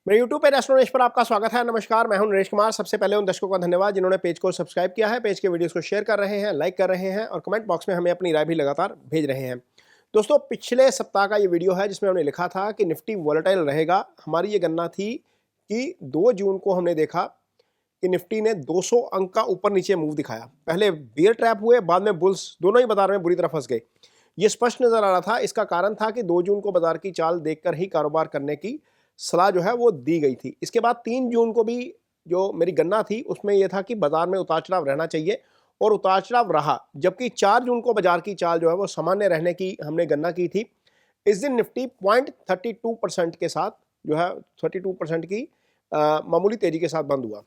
मेरे YouTube पे नरेश पर आपका स्वागत है। नमस्कार, मैं हूं नरेश कुमार। सबसे पहले उन दर्शकों का धन्यवाद जिन्होंने पेज को सब्सक्राइब किया है, पेज के वीडियोस को शेयर कर रहे हैं, लाइक कर रहे हैं और कमेंट बॉक्स में हमें अपनी राय भी लगातार भेज रहे हैं। दोस्तों, पिछले सप्ताह का ये वीडियो है जिसमें हमने लिखा था कि निफ्टी वॉलेटाइल रहेगा। हमारी ये गणना थी कि 2 जून को हमने देखा कि निफ्टी ने 200 अंक का ऊपर नीचे मूव दिखाया। पहले बियर ट्रैप हुए, बाद में बुल्स, दोनों ही बाजार में बुरी तरह फंस गए। ये स्पष्ट नजर आ रहा था। इसका कारण था कि 2 जून को बाजार की चाल देखकर ही कारोबार करने की सलाह जो है वो दी गई थी। इसके बाद 3 जून को भी जो मेरी गणना थी उसमें यह था कि बाजार में उतार चढ़ाव रहना चाहिए और उतार चढ़ाव रहा, जबकि 4 जून को बाजार की चाल जो है वो सामान्य रहने की हमने गणना की थी। इस दिन निफ्टी 0.32% के साथ जो है 32% की मामूली तेजी के साथ बंद हुआ।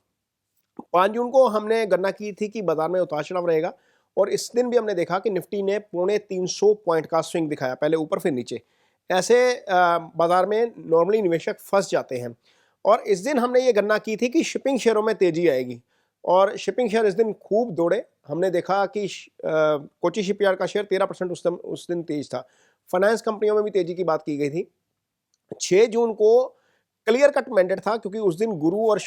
5 जून को हमने गणना की थी कि बाजार में उतार चढ़ाव रहेगा और इस दिन भी हमने देखा कि निफ्टी ने 350 पॉइंट का स्विंग दिखाया, पहले ऊपर फिर नीचे। ऐसे बाजार में नॉर्मली निवेशक फंस जाते हैं। और इस दिन हमने ये गणना की थी कि शिपिंग शेयरों में तेजी आएगी और शिपिंग शेयर इस दिन खूब दौड़े। हमने देखा कि कोची शिपयार्ड का शेयर 13% उस दिन तेज था। फाइनेंस कंपनियों में भी तेजी की बात की गई थी। 6 जून को क्लियर कट मैंडेट था क्योंकि उस दिन गुरु और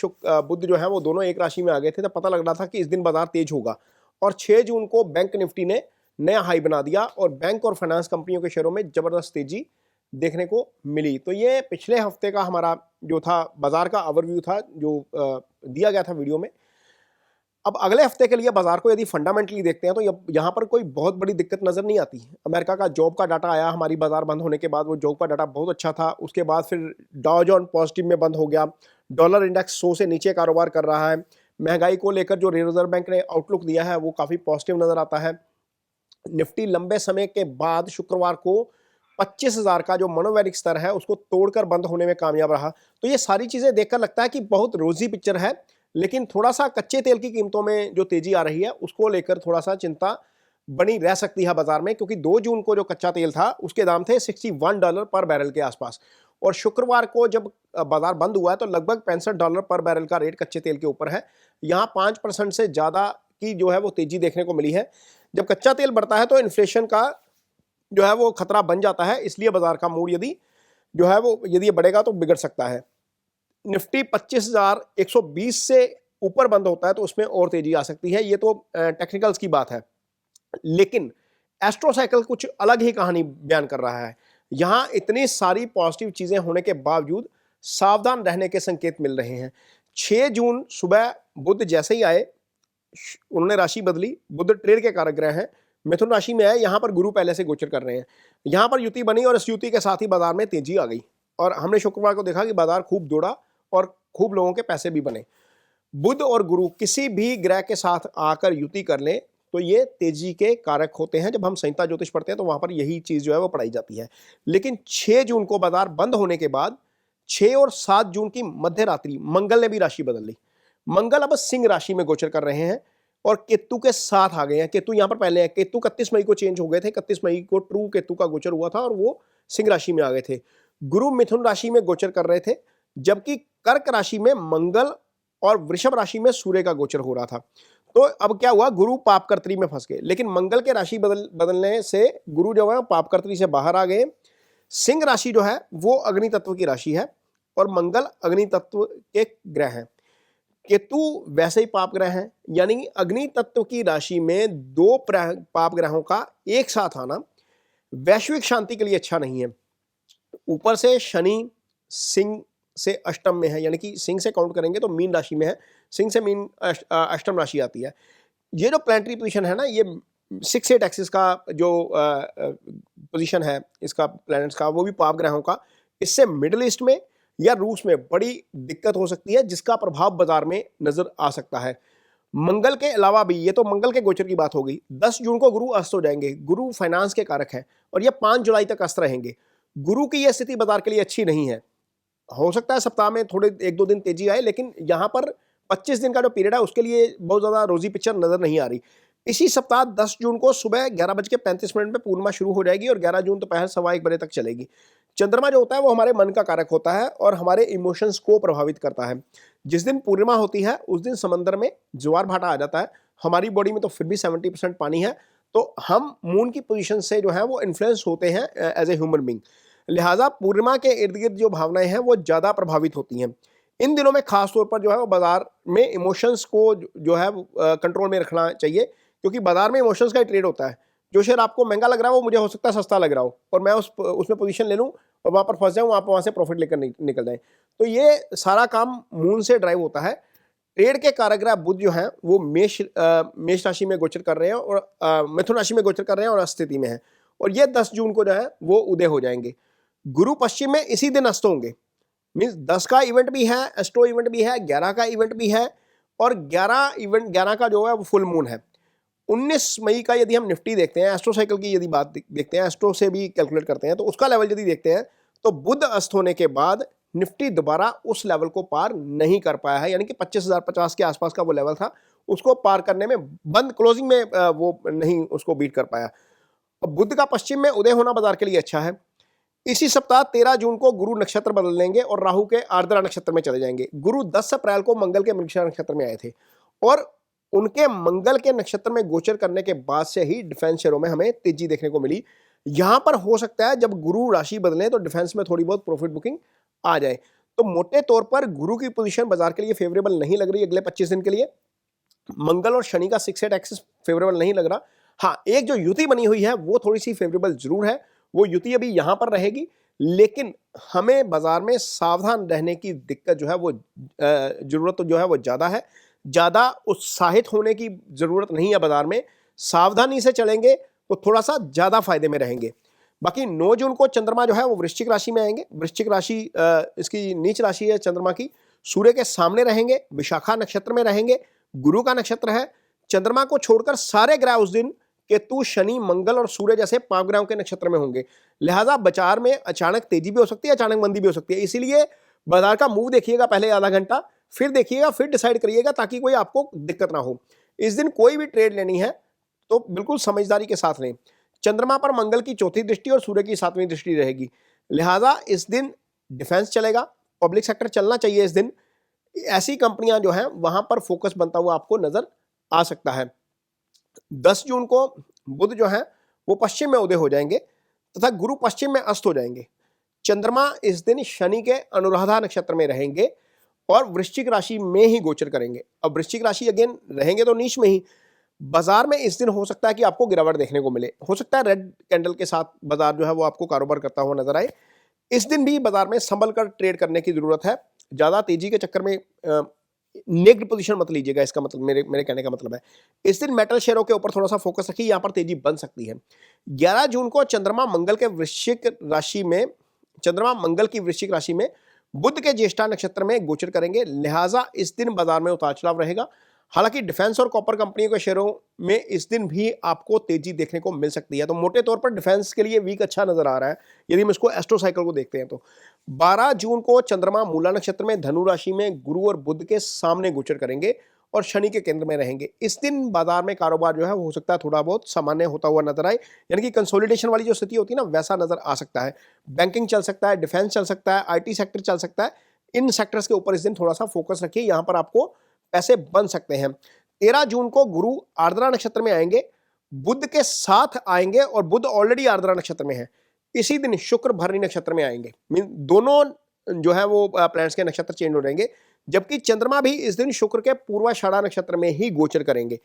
बुध जो है वो दोनों एक राशि में आ गए थे, तो पता लग रहा था कि इस दिन बाजार तेज होगा। और 6 जून को बैंक निफ्टी ने नया हाई बना दिया और बैंक और फाइनेंस कंपनियों के शेयरों में जबरदस्त तेजी देखने को मिली। तो ये पिछले हफ्ते का हमारा जो था बाजार का ओवरव्यू था जो दिया गया था वीडियो में। अब अगले हफ्ते के लिए बाजार को यदि फंडामेंटली देखते हैं तो यहाँ पर कोई बहुत बड़ी दिक्कत नजर नहीं आती। अमेरिका का जॉब का डाटा आया हमारी बाजार बंद होने के बाद, वो जॉब का डाटा बहुत अच्छा था। उसके बाद फिर डाउ जोन पॉजिटिव में बंद हो गया। डॉलर इंडेक्स 100 से नीचे कारोबार कर रहा है। महंगाई को लेकर जो रिजर्व बैंक ने आउटलुक दिया है वो काफी पॉजिटिव नजर आता है। निफ्टी लंबे समय के बाद शुक्रवार को 25,000 का जो मनोवैरिक स्तर है उसको तोड़कर बंद होने में कामयाब रहा। तो ये सारी चीजें देखकर लगता है कि बहुत रोजी पिक्चर है, लेकिन थोड़ा सा कच्चे तेल की कीमतों में जो तेजी आ रही है उसको लेकर थोड़ा सा चिंता बनी रह सकती है बाजार में, क्योंकि 2 जून को जो कच्चा तेल था उसके दाम थे $61 पर बैरल के आसपास और शुक्रवार को जब बाजार बंद हुआ है तो लगभग $65 पर बैरल का रेट कच्चे तेल के ऊपर है। यहाँ 5% से ज्यादा की जो है वो तेजी देखने को मिली है। जब कच्चा तेल बढ़ता है तो इन्फ्लेशन का जो है वो खतरा बन जाता है, इसलिए बाजार का मूड यदि जो है वो यदि बढ़ेगा तो बिगड़ सकता है। निफ्टी 25,120 से ऊपर बंद होता है तो उसमें और तेजी आ सकती है। ये तो टेक्निकल्स की बात है, लेकिन एस्ट्रो साइकिल कुछ अलग ही कहानी बयान कर रहा है। यहां इतनी सारी पॉजिटिव चीजें होने के बावजूद सावधान रहने के संकेत मिल रहे हैं। 6 जून सुबह बुध जैसे ही आए उन्होंने राशि बदली। बुध ट्रेड के कारक ग्रह हैं, मिथुन राशि में आए। यहां पर गुरु पहले से गोचर कर रहे हैं। यहां पर युति बनी और इस युति के साथ ही बाजार में तेजी आ गई और हमने शुक्रवार को देखा कि बाजार खूब दौड़ा और खूब लोगों के पैसे भी बने। बुध और गुरु किसी भी ग्रह के साथ आकर युति कर ले तो ये तेजी के कारक होते हैं। जब हम संहिता ज्योतिष पढ़ते हैं तो वहां पर यही चीज जो है वो पढ़ाई जाती है। लेकिन 6 जून को बाजार बंद होने के बाद 6 और 7 जून की मध्य रात्रि मंगल ने भी राशि बदल ली। मंगल अब सिंह राशि में गोचर कर रहे हैं और केतु के साथ आ गए हैं। केतु यहां पर पहले है। केतु 31 मई को चेंज हो गए थे। 31 मई को ट्रू केतु का गोचर हुआ था और वो सिंह राशि में आ गए थे। गुरु मिथुन राशि में गोचर कर रहे थे, जबकि कर्क राशि में मंगल और वृषभ राशि में सूर्य का गोचर हो रहा था। तो अब क्या हुआ, गुरु पापकर्त्री में फंस गए। लेकिन मंगल के राशि बदलने से गुरु जो है पापकर्त्री से बाहर आ गए। सिंह राशि जो है वो अग्नि तत्व की राशि है और मंगल अग्नि तत्व के ग्रह हैं। केतु वैसे ही पाप ग्रह हैं, यानी अग्नि तत्व की राशि में 2 पाप ग्रहों का एक साथ आना वैश्विक शांति के लिए अच्छा नहीं है। ऊपर से शनि सिंह से अष्टम में है, यानी कि सिंह से काउंट करेंगे तो मीन राशि में है। सिंह से मीन अष्टम राशि आती है। ये जो प्लैनेटरी पोजीशन है ना, ये 6-8 एक्सिस का जो पोजीशन है इसका प्लैनेट्स का, वो भी पाप ग्रहों का, इससे मिडिल ईस्ट में या रूस में बड़ी दिक्कत हो सकती है, जिसका प्रभाव बाजार में नजर आ सकता है। मंगल के अलावा भी, ये तो मंगल के गोचर की बात हो गई। 10 जून को गुरु अस्त हो जाएंगे। गुरु फाइनेंस के कारक है और ये 5 जुलाई तक अस्त रहेंगे। गुरु की यह स्थिति बाजार के लिए अच्छी नहीं है। हो सकता है सप्ताह में थोड़े 1-2 दिन तेजी आए, लेकिन यहां पर 25 दिन का जो पीरियड है उसके लिए बहुत ज्यादा रोजी पिक्चर नजर नहीं आ रही। इसी सप्ताह 10 जून को सुबह 11:35 पे पूर्णिमा शुरू हो जाएगी और 11 जून दोपहर 1:15 बजे तक चलेगी। चंद्रमा जो होता है वो हमारे मन का कारक होता है और हमारे इमोशंस को प्रभावित करता है। जिस दिन पूर्णिमा होती है उस दिन समंदर में ज्वार भाटा आ जाता है। हमारी बॉडी में तो फिर भी 70% पानी है, तो हम मून की पोजीशन से जो है वो इन्फ्लुएंस होते हैं एज ए ह्यूमन बींग। लिहाजा पूर्णिमा के इर्द गिर्द जो भावनाएं हैं वो ज़्यादा प्रभावित होती हैं। इन दिनों में खास तौर पर जो है वो बाजार में इमोशंस को जो है कंट्रोल में रखना चाहिए, क्योंकि बाजार में इमोशंस का ट्रेड होता है। जो शेयर आपको महंगा लग रहा है वो मुझे हो सकता है सस्ता लग रहा हो और मैं उसमें पोजीशन ले लूँ और वहाँ पर फंस जाऊँ, आप वहाँ से प्रॉफिट लेकर निकल जाएं। तो ये सारा काम मून से ड्राइव होता है। ट्रेड के कारकग्रह बुध जो हैं वो मेष राशि में गोचर कर रहे हैं और मिथुन राशि में गोचर कर रहे हैं और स्थिति में है, और ये 10 जून को जो है वो उदय हो जाएंगे। गुरु पश्चिम में इसी दिन अस्त होंगे। मीन्स 10 का इवेंट भी है, एस्ट्रो इवेंट भी है, 11 का इवेंट भी है, और 11 का जो है वो फुल मून है। 19 मई का यदि हम निफ्टी देखते हैं, एस्ट्रो साइकिल की यदि बात देखते हैं, एस्ट्रो से भी कैलकुलेट करते हैं, तो उसका लेवल यदि देखते हैं तो बुध अस्त होने के बाद निफ्टी दोबारा उस लेवल को पार नहीं कर पाया है, यानी कि 25,050 के आसपास का वो लेवल था, उसको पार करने में बंद क्लोजिंग में वो नहीं उसको बीट कर पाया। अब बुध का पश्चिम में उदय होना बाजार के लिए अच्छा है। इसी सप्ताह 13 जून को गुरु नक्षत्र बदल लेंगे और राहु के आर्द्रा नक्षत्र में चले जाएंगे। गुरु 10 अप्रैल को मंगल के मृगशिरा नक्षत्र में आए थे और उनके मंगल के नक्षत्र में गोचर करने के बाद से ही डिफेंस शेयरों में हमें तेजी देखने को मिली। यहां पर हो सकता है जब गुरु राशि बदले तो डिफेंस में थोड़ी बहुत प्रॉफिट बुकिंग आ जाए। तो मोटे तौर पर गुरु की पोजीशन बाजार के लिए फेवरेबल नहीं लग रही अगले 25 दिन के लिए। मंगल और शनि का 6-8 एक्सिस फेवरेबल नहीं लग रहा। हाँ, एक जो युति बनी हुई है वो थोड़ी सी फेवरेबल जरूर है। वो युति अभी यहां पर रहेगी, लेकिन हमें बाजार में सावधान रहने की दिक्कत जो है वो जरूरत जो है वो ज्यादा है। ज्यादा उत्साहित होने की जरूरत नहीं है बाजार में। सावधानी से चलेंगे तो थोड़ा सा ज्यादा फायदे में रहेंगे। बाकी 9 जून को चंद्रमा जो है वो वृश्चिक राशि में आएंगे। वृश्चिक राशि इसकी नीच राशि है चंद्रमा की, सूर्य के सामने रहेंगे, विशाखा नक्षत्र में रहेंगे, गुरु का नक्षत्र है। चंद्रमा को छोड़कर सारे ग्रह उस दिन केतु, शनि, मंगल और सूर्य जैसे 5 ग्रहों के नक्षत्र में होंगे। लिहाजा बाजार में अचानक तेजी भी हो सकती है, अचानक मंदी भी हो सकती है। इसीलिए बाजार का मूव देखिएगा पहले आधा घंटा, फिर देखिएगा, फिर डिसाइड करिएगा, ताकि कोई आपको दिक्कत ना हो। इस दिन कोई भी ट्रेड लेनी है तो बिल्कुल समझदारी के साथ लें। चंद्रमा पर मंगल की 4थी दृष्टि और सूर्य की 7वीं दृष्टि रहेगी। लिहाजा इस दिन डिफेंस चलेगा, पब्लिक सेक्टर चलना चाहिए। इस दिन ऐसी कंपनियां जो हैं वहां पर फोकस बनता हुआ आपको नजर आ सकता है। 10 जून को बुध जो है वो पश्चिम में उदय हो जाएंगे तथा गुरु पश्चिम में अस्त हो जाएंगे। चंद्रमा इस दिन शनि के अनुराधा नक्षत्र में रहेंगे और वृश्चिक राशि में ही गोचर करेंगे। अब वृश्चिक राशि अगेन रहेंगे तो नीच में ही। बाजार में इस दिन हो सकता है कि आपको गिरावट देखने को मिले, हो सकता है रेड कैंडल के साथ बाजार जो है वो आपको कारोबार करता हुआ नजर आए। इस दिन भी बाजार में संभल कर ट्रेड करने की जरूरत है। ज्यादा तेजी के चक्कर में नेक्ड पोजीशन मत लीजिएगा, इसका मतलब मेरे कहने का मतलब है इस दिन मेटल शेयरों के ऊपर थोड़ा सा फोकस रखिए, यहां पर तेजी बन सकती है। 11 जून को चंद्रमा मंगल की वृश्चिक राशि में बुध के ज्येष्ठा नक्षत्र में गोचर करेंगे। लिहाजा इस दिन बाजार में उतार चढ़ाव रहेगा। हालांकि डिफेंस और कॉपर कंपनियों के शेयरों में इस दिन भी आपको तेजी देखने को मिल सकती है। तो मोटे तौर पर डिफेंस के लिए वीक अच्छा नजर आ रहा है यदि हम इसको एस्ट्रो साइकिल को देखते हैं तो। 12 जून को चंद्रमा मूला नक्षत्र में धनु राशि में गुरु और बुध के सामने गोचर करेंगे और शनि के केंद्र में रहेंगे। इस दिन बाजार में कारोबार जो है हो सकता है थोड़ा बहुत सामान्य होता हुआ नजर आए, यानी कि कंसोलिडेशन वाली जो स्थिति होती है ना वैसा नजर आ सकता है। बैंकिंग चल सकता है, डिफेंस चल सकता है, IT सेक्टर चल सकता है। इन सेक्टर्स के ऊपर इस दिन थोड़ा सा फोकस रखिए, यहां पर आपको पैसे बन सकते हैं। 13 जून को गुरु आर्द्रा नक्षत्र में आएंगे, बुध के साथ आएंगे और बुध ऑलरेडी आर्द्रा नक्षत्र में है। इसी दिन शुक्र भरणी नक्षत्र में आएंगे। दोनों जो है वो प्लैनेट्स के नक्षत्र चेंज हो जाएंगे, जबकि चंद्रमा भी इस दिन शुक्र के पूर्वाषाढ़ा नक्षत्र में ही गोचर करेंगे।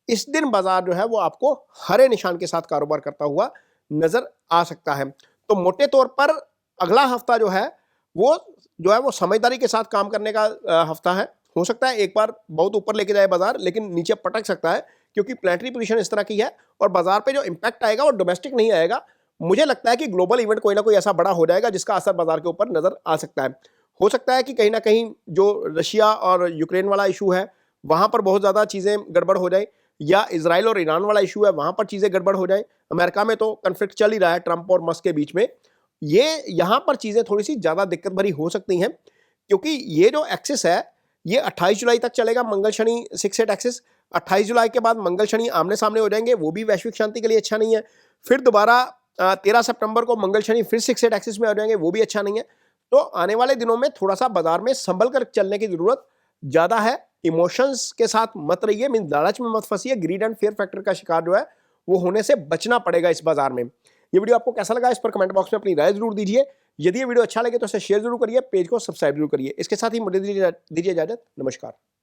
इस दिन बाजार जो है वो आपको हरे निशान के साथ कारोबार करता हुआ नजर आ सकता है। तो मोटे तौर पर अगला हफ्ता जो है वो समझदारी के साथ काम करने का हफ्ता है। हो सकता है एक बार बहुत ऊपर लेके जाए बाजार, लेकिन नीचे पटक सकता है, क्योंकि प्लेनेटरी पोजीशन इस तरह की है और बाजार पे जो इंपैक्ट आएगा वो डोमेस्टिक नहीं आएगा। मुझे लगता है कि ग्लोबल इवेंट कोई ना कोई ऐसा बड़ा हो जाएगा जिसका असर बाजार के ऊपर नजर आ सकता है। हो सकता है कि कहीं ना कहीं जो रशिया और यूक्रेन वाला इशू है वहां पर बहुत ज्यादा चीजें गड़बड़ हो जाए, या इजराइल और ईरान वाला इशू है वहां पर चीजें गड़बड़ हो जाए। अमेरिका में तो कन्फ्लिक्ट चल ही रहा है ट्रंप और मस्क के बीच में। ये यहां पर चीजें थोड़ी सी ज्यादा दिक्कत भरी हो सकती हैं, क्योंकि ये जो एक्सिस है ये 28 जुलाई तक चलेगा, मंगल शनि 6-8 एक्सिस। 28 जुलाई के बाद मंगल शनि आमने सामने हो जाएंगे, वो भी वैश्विक शांति के लिए अच्छा नहीं है। फिर दोबारा 13 सितंबर को मंगल शनि फिर 6-8 एक्सिस में आ जाएंगे, वो भी अच्छा नहीं है। तो आने वाले दिनों में थोड़ा सा बाजार में संभल कर चलने की जरूरत ज्यादा है। इमोशंस के साथ मत रहिए, मीन लालच में मत फंसिए। ग्रीड एंड फेयर फैक्टर का शिकार जो है वो होने से बचना पड़ेगा इस बाजार में। ये वीडियो आपको कैसा लगा इस पर कमेंट बॉक्स में अपनी राय जरूर दीजिए। यदि ये वीडियो अच्छा लगे तो इसे शेयर जरूर करिए, पेज को सब्सक्राइब जरूर करिए। इसके साथ ही मुझे दीजिए इजाजत। नमस्कार।